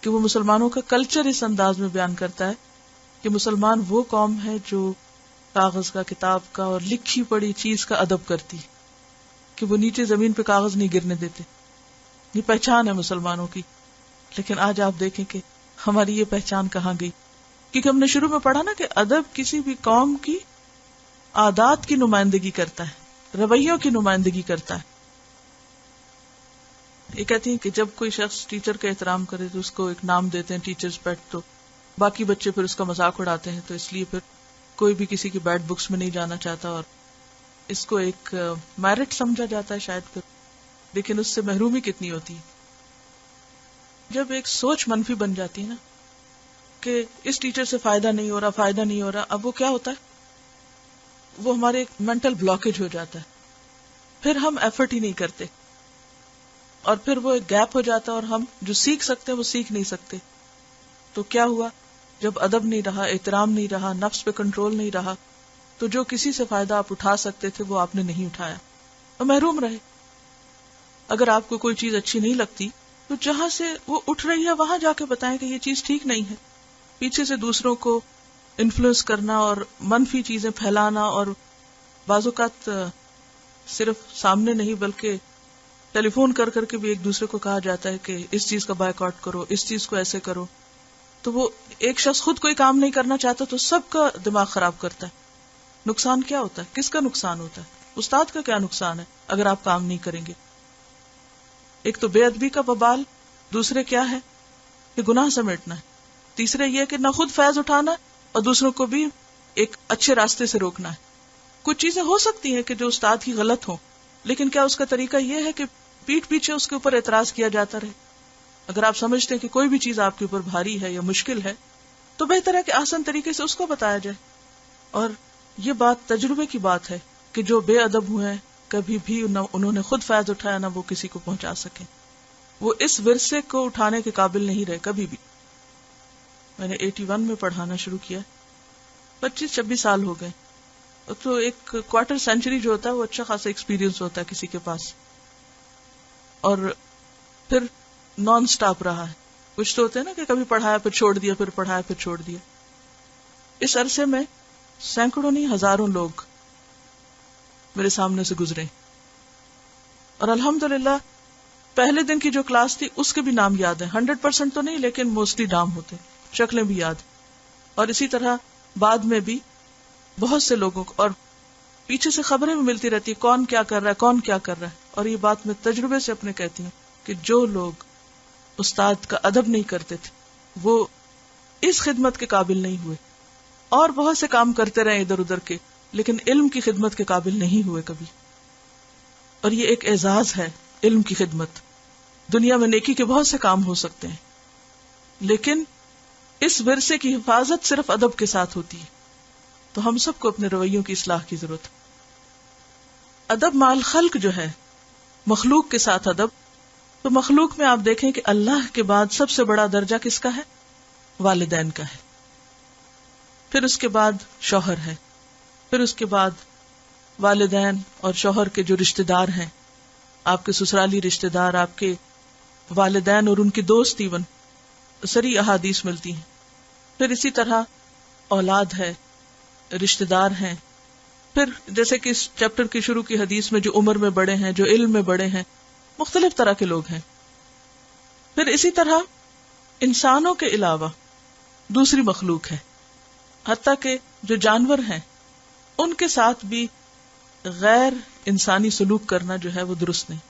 کہ وہ مسلمانوں کا کلچر اس انداز میں بیان کرتا ہے کہ مسلمان وہ قوم ہے جو کاغذ کا، کتاب کا اور لکھی پڑی چیز کا ادب کرتی، کہ وہ نیچے زمین پہ کاغذ نہیں گرنے دیتے. یہ پہچان ہے مسلمانوں کی. لیکن آج آپ دیکھیں کہ ہماری یہ پہچان کہاں گئی، کیونکہ ہم نے شروع میں پڑھا نا کہ ادب کسی بھی قوم کی عادات کی نمائندگی کرتا ہے، رویوں کی نمائندگی کرتا ہے. یہ کہتی ہیں کہ جب کوئی شخص ٹیچر کا احترام کرے تو اس کو ایک نام دیتے ہیں ٹیچرز پیٹ، تو باقی بچے پھر اس کا مذاق اڑاتے ہیں، تو اس لیے پھر کوئی بھی کسی کی بیڈ بکس میں نہیں جانا چاہتا، اور اس کو ایک میرٹ سمجھا جاتا ہے شاید پھر. لیکن اس سے محرومی کتنی ہوتی ہے جب ایک سوچ منفی بن جاتی ہے نا کہ اس ٹیچر سے فائدہ نہیں ہو رہا. اب وہ کیا ہوتا ہے، وہ ہمارے ایک مینٹل بلاکیج ہو جاتا ہے، پھر ہم ایفرٹ ہی نہیں کرتے، اور پھر وہ ایک گیپ ہو جاتا ہے، اور ہم جو سیکھ سکتے ہیں وہ سیکھ نہیں سکتے. تو کیا ہوا، جب ادب نہیں رہا، احترام نہیں رہا، نفس پہ کنٹرول نہیں رہا، تو جو کسی سے فائدہ آپ اٹھا سکتے تھے وہ آپ نے نہیں اٹھایا اور محروم رہے. اگر آپ کو کوئی چیز اچھی نہیں لگتی تو جہاں سے وہ اٹھ رہی ہے وہاں جا کے بتائیں کہ یہ چیز ٹھیک نہیں ہے. پیچھے سے دوسروں کو انفلوئنس کرنا اور منفی چیزیں پھیلانا، اور بعض اوقات صرف سامنے نہیں بلکہ ٹیلی فون کر کر کے بھی ایک دوسرے کو کہا جاتا ہے کہ اس چیز کا بائیکاٹ کرو، اس چیز کو ایسے کرو. تو وہ ایک شخص خود کوئی کام نہیں کرنا چاہتا تو سب کا دماغ خراب کرتا ہے. نقصان کیا ہوتا ہے؟ کس کا نقصان ہوتا ہے؟ استاد کا کیا نقصان ہے اگر آپ کام نہیں کریں گے؟ ایک تو بے ادبی کا وبال، دوسرے کیا ہے کہ گناہ سمیٹنا ہے، تیسرے یہ کہ نہ خود فیض اٹھانا اور دوسروں کو بھی ایک اچھے راستے سے روکنا ہے. کچھ چیزیں ہو سکتی ہیں کہ جو استاد کی غلط ہوں، لیکن کیا اس کا طریقہ یہ ہے کہ پیٹھ پیچھے اس کے اوپر اعتراض کیا جاتا رہے؟ اگر آپ سمجھتے ہیں کہ کوئی بھی چیز آپ کے اوپر بھاری ہے یا مشکل ہے تو بہتر ہے کہ آسان طریقے سے اس کو بتایا جائے. اور یہ بات تجربے کی بات ہے کہ جو بے ادب ہوئے ہیں کبھی بھی نہ انہوں نے خود فائدہ اٹھایا نہ وہ کسی کو پہنچا سکے. وہ اس ورثے کو اٹھانے کے قابل نہیں رہے کبھی بھی. میں نے 81 میں پڑھانا شروع کیا، 25-26 سال ہو گئے. تو ایک کوارٹر سینچری جو ہوتا ہے وہ اچھا خاصا ایکسپیرینس ہوتا ہے کسی کے پاس، اور پھر نان سٹاپ رہا ہے. کچھ تو ہوتے ہیں نا کہ کبھی پڑھایا پھر چھوڑ دیا، پھر پڑھایا پھر چھوڑ دیا. اس عرصے میں سینکڑوں نہیں ہزاروں لوگ میرے سامنے سے گزرے، اور الحمدللہ پہلے دن کی جو کلاس تھی اس کے بھی نام یاد ہیں. 100% تو نہیں لیکن موسٹلی نام ہوتے، شکلیں بھی یاد. اور اسی طرح بعد میں بھی بہت سے لوگوں کو، اور پیچھے سے خبریں بھی ملتی رہتی کون کیا کر رہا ہے، کون کیا کر رہا ہے. اور یہ بات میں تجربے سے اپنے کہتی ہوں کہ جو لوگ استاد کا ادب نہیں کرتے تھے وہ اس خدمت کے قابل نہیں ہوئے. اور بہت سے کام کرتے رہے ادھر ادھر کے، لیکن علم کی خدمت کے قابل نہیں ہوئے کبھی. اور یہ ایک اعزاز ہے علم کی خدمت. دنیا میں نیکی کے بہت سے کام ہو سکتے ہیں، لیکن اس ورثے کی حفاظت صرف ادب کے ساتھ ہوتی ہے. تو ہم سب کو اپنے رویوں کی اصلاح کی ضرورت ہے. ادب مال خلق جو ہے، مخلوق کے ساتھ ادب، تو مخلوق میں آپ دیکھیں کہ اللہ کے بعد سب سے بڑا درجہ کس کا ہے؟ والدین کا ہے. پھر اس کے بعد شوہر ہے، پھر اس کے بعد والدین اور شوہر کے جو رشتہ دار ہیں، آپ کے سسرالی رشتہ دار، آپ کے والدین اور ان کی دوست، ایون سری احادیث ملتی ہیں. پھر اسی طرح اولاد ہے، رشتہ دار ہیں. پھر جیسے کہ اس چیپٹر کی شروع کی حدیث میں جو عمر میں بڑے ہیں، جو علم میں بڑے ہیں، مختلف طرح کے لوگ ہیں. پھر اسی طرح انسانوں کے علاوہ دوسری مخلوق ہے، حتیٰ کہ جو جانور ہیں ان کے ساتھ بھی غیر انسانی سلوک کرنا جو ہے وہ درست نہیں،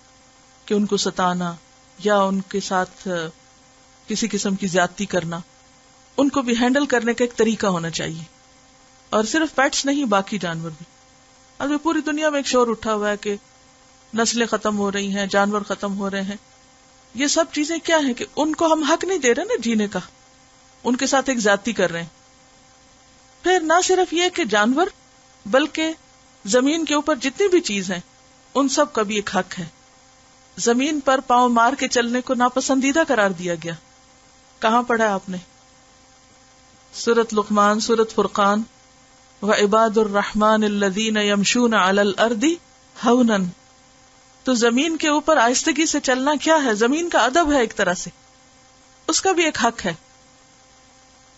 کہ ان کو ستانا یا ان کے ساتھ کسی قسم کی زیادتی کرنا. ان کو بھی ہینڈل کرنے کا ایک طریقہ ہونا چاہیے. اور صرف پیٹس نہیں، باقی جانور بھی. ابھی پوری دنیا میں ایک شور اٹھا ہوا ہے کہ نسلیں ختم ہو رہی ہیں، جانور ختم ہو رہے ہیں. یہ سب چیزیں کیا ہیں کہ ان کو ہم حق نہیں دے رہے نا جینے کا، ان کے ساتھ ایک زیادتی کر رہے ہیں. پھر نہ صرف یہ کہ جانور، بلکہ زمین کے اوپر جتنی بھی چیز ہیں ان سب کا بھی ایک حق ہے. زمین پر پاؤں مار کے چلنے کو ناپسندیدہ قرار دیا گیا. کہاں پڑھا آپ نے؟ سورۃ لقمان، سورۃ فرقان، وعباد الرحمن الذین یمشون علی الارض ہونا. تو زمین کے اوپر آہستگی سے چلنا کیا ہے؟ زمین کا ادب ہے ایک طرح سے، اس کا بھی ایک حق ہے.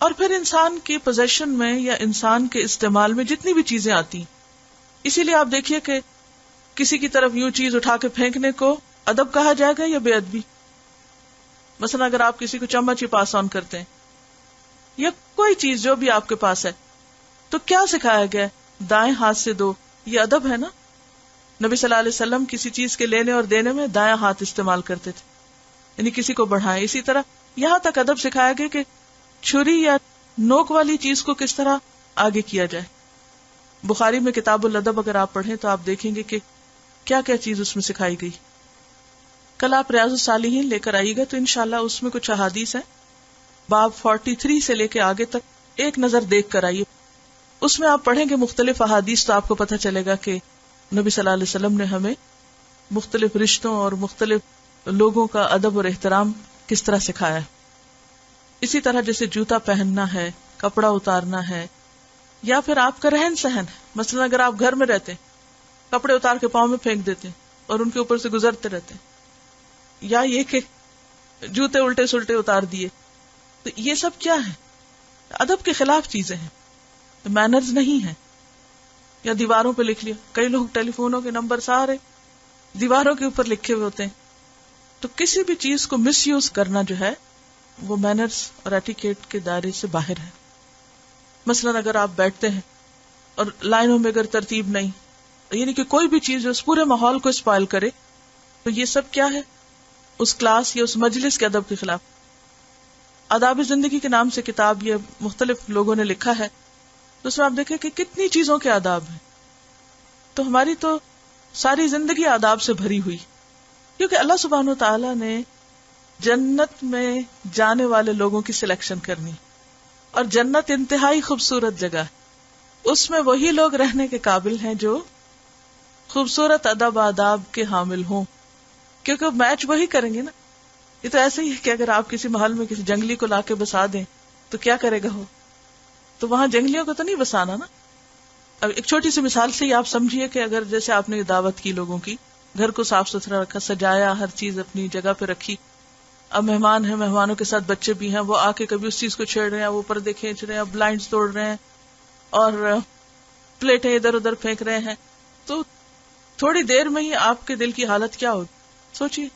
اور پھر انسان کی پوزیشن میں یا انسان کے استعمال میں جتنی بھی چیزیں آتی ہیں، اسی لیے آپ دیکھیے کہ کسی کی طرف یوں چیز اٹھا کے پھینکنے کو ادب کہا جائے گا یا بے ادبی؟ مثلا اگر آپ کسی کو چمچ ہی پاس آن کرتے ہیں یا کوئی چیز جو بھی آپ کے پاس ہے، تو کیا سکھایا گیا؟ دائیں ہاتھ سے دو. یہ ادب ہے نا. نبی صلی اللہ علیہ وسلم کسی چیز کے لینے اور دینے میں دائیں ہاتھ استعمال کرتے تھے، یعنی کسی کو بڑھائیں. اسی طرح یہاں تک ادب سکھایا گیا کہ چھری یا نوک والی چیز کو کس طرح آگے کیا جائے. بخاری میں کتاب الادب اگر آپ پڑھیں تو آپ دیکھیں گے کہ کیا کیا چیز اس میں سکھائی گئی. کل آپ ریاض الصالحین لے کر آئیے گا تو انشاءاللہ اس میں کچھ احادیث ہیں، باب 43 سے لے کے آگے تک ایک نظر دیکھ کر آئیے. اس میں آپ پڑھیں گے مختلف احادیث تو آپ کو پتہ چلے گا کہ نبی صلی اللہ علیہ وسلم نے ہمیں مختلف رشتوں اور مختلف لوگوں کا ادب اور احترام کس طرح سکھایا ہے. اسی طرح جیسے جوتا پہننا ہے، کپڑا اتارنا ہے، یا پھر آپ کا رہن سہن. مثلا اگر آپ گھر میں رہتے کپڑے اتار کے پاؤں میں پھینک دیتے اور ان کے اوپر سے گزرتے رہتے, یا یہ کہ جوتے الٹے سلٹے اتار دیے, تو یہ سب کیا ہے؟ ادب کے خلاف چیزیں ہیں, مینرز نہیں ہیں. یا دیواروں پہ لکھ لیا, کئی لوگ ٹیلی فونوں کے نمبر سارے دیواروں کے اوپر لکھے ہوئے ہوتے ہیں. تو کسی بھی چیز کو مس یوز کرنا جو ہے وہ مینرز اور ایٹیکیٹ کے دائرے سے باہر ہے. مثلا اگر آپ بیٹھتے ہیں اور لائنوں میں اگر ترتیب نہیں, یعنی کہ کوئی بھی چیز جو اس پورے ماحول کو اسپائل کرے, تو یہ سب کیا ہے؟ اس کلاس یا اس مجلس کے ادب کے خلاف. آداب زندگی کے نام سے کتاب یہ مختلف لوگوں نے لکھا ہے, تو اس میں آپ دیکھیں کہ کتنی چیزوں کے آداب ہیں. تو ہماری تو ساری زندگی آداب سے بھری ہوئی, کیونکہ اللہ سبحانہ و تعالیٰ نے جنت میں جانے والے لوگوں کی سلیکشن کرنی, اور جنت انتہائی خوبصورت جگہ ہے. اس میں وہی لوگ رہنے کے قابل ہیں جو خوبصورت ادب آداب کے حامل ہوں, کیونکہ میچ وہی کریں گے نا. یہ تو ایسے ہی ہے کہ اگر آپ کسی محل میں کسی جنگلی کو لا کے بسا دیں تو کیا کرے گا وہ؟ تو وہاں جنگلیوں کو تو نہیں بسانا نا. اب ایک چھوٹی سی مثال سے ہی آپ سمجھیے کہ اگر جیسے آپ نے دعوت کی لوگوں کی, گھر کو صاف ستھرا رکھا, سجایا, ہر چیز اپنی جگہ پہ رکھی, اب مہمان ہیں, مہمانوں کے ساتھ بچے بھی ہیں, وہ آ کے کبھی اس چیز کو چھیڑ رہے ہیں, وہ پردے کھینچ رہے ہیں, بلائنڈز توڑ رہے ہیں اور پلیٹیں ادھر ادھر پھینک رہے ہیں, تو تھوڑی دیر میں ہی آپ کے دل کی حالت کیا ہوگی سوچیے.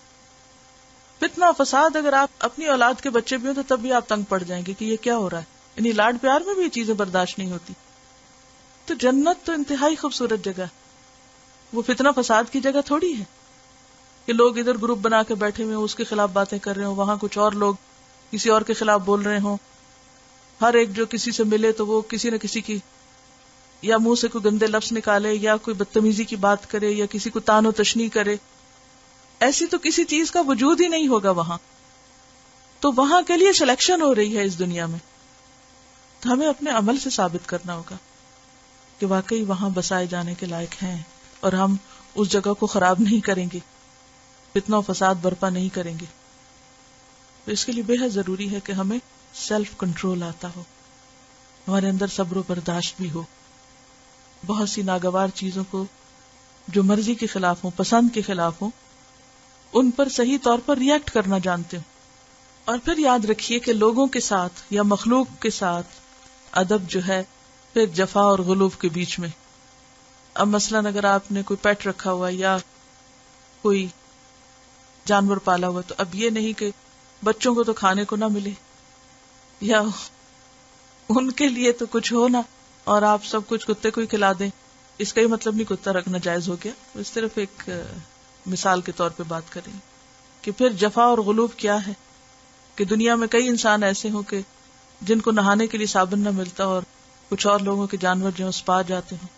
فتنہ و فساد اگر آپ اپنی اولاد کے بچے بھی ہوں تو تب بھی آپ تنگ پڑ جائیں گے کہ یہ کیا ہو رہا ہے. یعنی لاڈ پیار میں بھی یہ چیزیں برداشت نہیں ہوتی. تو جنت تو انتہائی خوبصورت جگہ ہے, وہ فتنہ فساد کی جگہ تھوڑی ہے کہ لوگ ادھر گروپ بنا کے بیٹھے ہوئے اس کے خلاف باتیں کر رہے ہوں, وہاں کچھ اور لوگ کسی اور کے خلاف بول رہے ہوں. ہر ایک جو کسی سے ملے تو وہ کسی نہ کسی کی یا منہ سے کوئی گندے لفظ نکالے, یا کوئی بدتمیزی کی بات کرے, یا کسی کو تان و تشنیع کرے. ایسی تو کسی چیز کا وجود ہی نہیں ہوگا وہاں. تو وہاں کے لیے سلیکشن ہو رہی ہے اس دنیا میں, تو ہمیں اپنے عمل سے ثابت کرنا ہوگا کہ واقعی وہاں بسائے جانے کے لائق ہیں, اور ہم اس جگہ کو خراب نہیں کریں گے, فتنہ و فساد برپا نہیں کریں گے. تو اس کے لیے بے حد ضروری ہے کہ ہمیں سیلف کنٹرول آتا ہو, ہمارے اندر صبر و برداشت بھی ہو, بہت سی ناگوار چیزوں کو جو مرضی کے خلاف ہوں, پسند کے خلاف ہوں, ان پر صحیح طور پر ری ایکٹ کرنا جانتے ہوں. اور پھر یاد رکھیے کہ لوگوں کے ساتھ یا مخلوق کے ساتھ ادب جو ہے پھر جفا اور غلوف کے بیچ میں. اب مثلاً اگر آپ نے کوئی پیٹ رکھا ہوا یا کوئی جانور پالا ہوا, تو اب یہ نہیں کہ بچوں کو تو کھانے کو نہ ملے یا ان کے لیے تو کچھ ہو نا اور آپ سب کچھ کتے کو ہی کھلا دیں. اس کا ہی مطلب نہیں کتا رکھنا جائز ہو گیا, اس طرف ایک مثال کے طور پہ بات کریں کہ پھر جفا اور غلوف کیا ہے. کہ دنیا میں کئی انسان ایسے ہوں کہ جن کو نہانے کے لیے صابن نہ ملتا اور کچھ اور لوگوں کے جانور جو اس پا جاتے ہیں.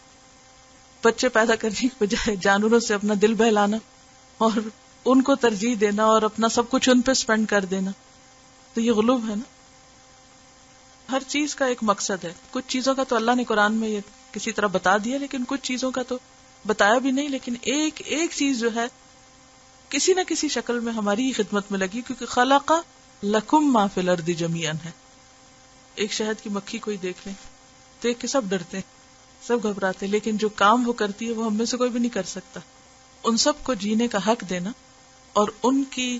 بچے پیدا کرنے کی بجائے جانوروں سے اپنا دل بہلانا اور ان کو ترجیح دینا اور اپنا سب کچھ ان پہ سپینڈ کر دینا, تو یہ غلوب ہے نا. ہر چیز کا ایک مقصد ہے. کچھ چیزوں کا تو اللہ نے قرآن میں یہ کسی طرح بتا دیا, لیکن کچھ چیزوں کا تو بتایا بھی نہیں. لیکن ایک ایک چیز جو ہے کسی نہ کسی شکل میں ہماری ہی خدمت میں لگی, کیونکہ خلق لکم ما فی الارض جمیعا ہے. ایک شہد کی مکھی کو ہی دیکھ لیں, دیکھ کے سب ڈرتے ہیں, سب گھبراتے, لیکن جو کام وہ کرتی ہے وہ ہم میں سے کوئی بھی نہیں کر سکتا. ان سب کو جینے کا حق دینا اور ان کی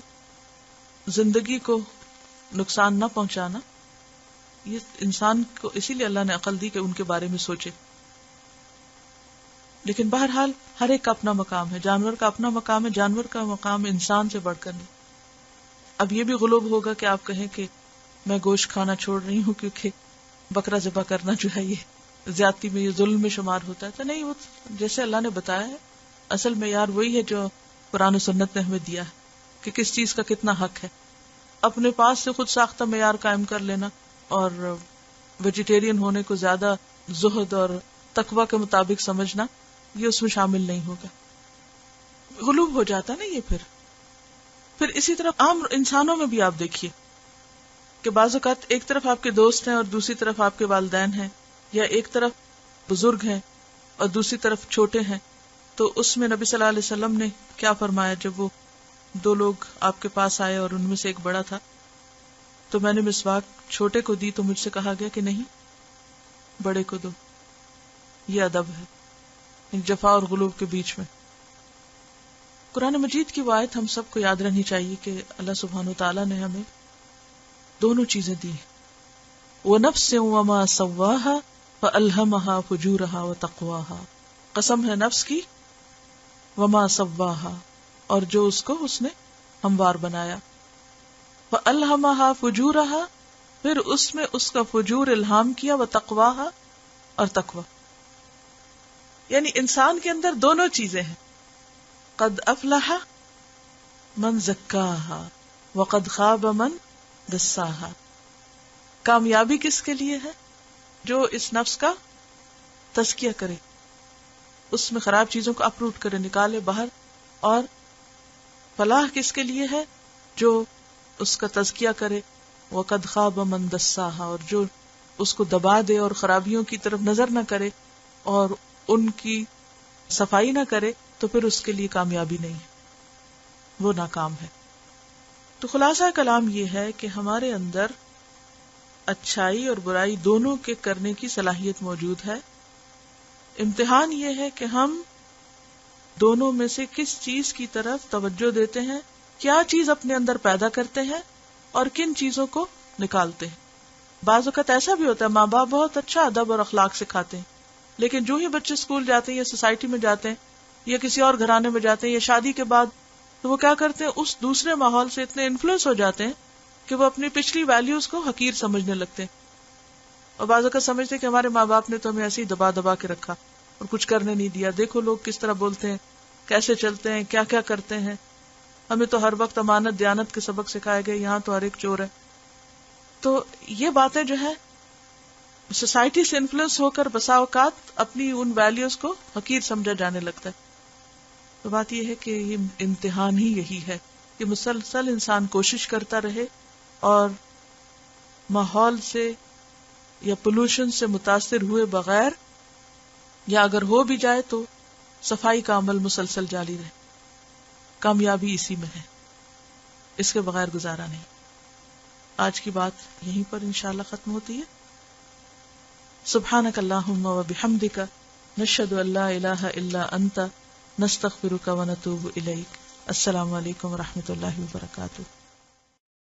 زندگی کو نقصان نہ پہنچانا, یہ انسان کو اسی لیے اللہ نے عقل دی کہ ان کے بارے میں سوچے. لیکن بہرحال ہر ایک کا اپنا مقام ہے, جانور کا اپنا مقام ہے, جانور کا مقام انسان سے بڑھ کر نہیں. اب یہ بھی غلوب ہوگا کہ آپ کہیں کہ میں گوشت کھانا چھوڑ رہی ہوں کیونکہ بکرا ذبح کرنا جو ہے یہ زیادتی میں, یہ ظلم میں شمار ہوتا ہے. تو نہیں, وہ جیسے اللہ نے بتایا ہے اصل معیار وہی ہے جو قرآن و سنت نے ہمیں دیا ہے کہ کس چیز کا کتنا حق ہے. اپنے پاس سے خود ساختہ معیار قائم کر لینا اور ویجیٹیرین ہونے کو زیادہ زہد اور تقوی کے مطابق سمجھنا, یہ اس میں شامل نہیں ہوگا. غلوب ہو جاتا نا یہ. پھر اسی طرح عام انسانوں میں بھی آپ دیکھیے کہ بعض اوقات ایک طرف آپ کے دوست ہیں اور دوسری طرف آپ کے والدین ہیں, یا ایک طرف بزرگ ہیں اور دوسری طرف چھوٹے ہیں. تو اس میں نبی صلی اللہ علیہ وسلم نے کیا فرمایا, جب وہ دو لوگ آپ کے پاس آئے اور ان میں سے ایک بڑا تھا, تو میں نے مسواک چھوٹے کو دی تو مجھ سے کہا گیا کہ نہیں بڑے کو دو. یہ ادب ہے جفا اور غلوب کے بیچ میں. قرآن مجید کی وہ آیت ہم سب کو یاد رہنی چاہیے کہ اللہ سبحانہ وتعالیٰ نے ہمیں دونوں چیزیں دی ہیں. وَنَفْسٍ وَمَا سَوَّاهَا فَأَلْهَمَهَا فُجُورَهَا وَتَقْوَاهَا. قسم ہے نفس کی، وما سواها، اور جو اس کو اس نے ہموار بنایا. فَأَلْهَمَهَا فُجُورَهَا، پھر اس میں اس کا فجور الہام کیا، وتقواها، اور تقوی. یعنی انسان کے اندر دونوں چیزیں ہیں. قد افلح من زکاها وقد خاب من دساها. کامیابی کس کے لیے ہے؟ جو اس نفس کا تزکیہ کرے، اس میں خراب چیزوں کو اپروٹ کرے، نکالے باہر. اور فلاح کس کے لیے ہے؟ جو اس کا تزکیہ کرے. وقد خاب من دساها، اور جو اس کو دبا دے اور خرابیوں کی طرف نظر نہ کرے اور ان کی صفائی نہ کرے، تو پھر اس کے لیے کامیابی نہیں ہے، وہ ناکام ہے. تو خلاصہ کلام یہ ہے کہ ہمارے اندر اچھائی اور برائی دونوں کے کرنے کی صلاحیت موجود ہے. امتحان یہ ہے کہ ہم دونوں میں سے کس چیز کی طرف توجہ دیتے ہیں، کیا چیز اپنے اندر پیدا کرتے ہیں اور کن چیزوں کو نکالتے ہیں. بعض اوقات ایسا بھی ہوتا ہے ماں باپ بہت اچھا ادب اور اخلاق سکھاتے ہیں، لیکن جو ہی بچے اسکول جاتے ہیں یا سوسائٹی میں جاتے ہیں یا کسی اور گھرانے میں جاتے ہیں یا شادی کے بعد، تو وہ کیا کرتے ہیں، اس دوسرے ماحول سے اتنے انفلوئنس ہو جاتے ہیں کہ وہ اپنی پچھلی ویلیوز کو حقیر سمجھنے لگتے ہیں. اور بعض اوقات سمجھتے ہیں کہ ہمارے ماں باپ نے تو ہمیں ایسے ہی دبا دبا کے رکھا اور کچھ کرنے نہیں دیا، دیکھو لوگ کس طرح بولتے ہیں، کیسے چلتے ہیں، کیا کیا کرتے ہیں، ہمیں تو ہر وقت امانت دیانت کے سبق سکھائے گئے، یہاں تو ہر ایک چور ہے. تو یہ باتیں جو ہے سوسائٹی سے انفلوئنس ہو کر بسا اوقات اپنی ان ویلیوز کو حقیر سمجھا جانے لگتا ہے. تو بات یہ ہے کہ یہ امتحان ہی یہی ہے کہ مسلسل انسان کوشش کرتا رہے اور ماحول سے یا پولوشن سے متاثر ہوئے بغیر، یا اگر ہو بھی جائے تو صفائی کا عمل مسلسل جاری رہے. کامیابی اسی میں ہے، اس کے بغیر گزارا نہیں. آج کی بات یہیں پر انشاءاللہ ختم ہوتی ہے. سبحانک اللہم و بحمدک، نشہد ان لا الہ الا انت، نستغفرک و نتوب الیک. السلام علیکم و رحمۃ اللہ وبرکاتہ.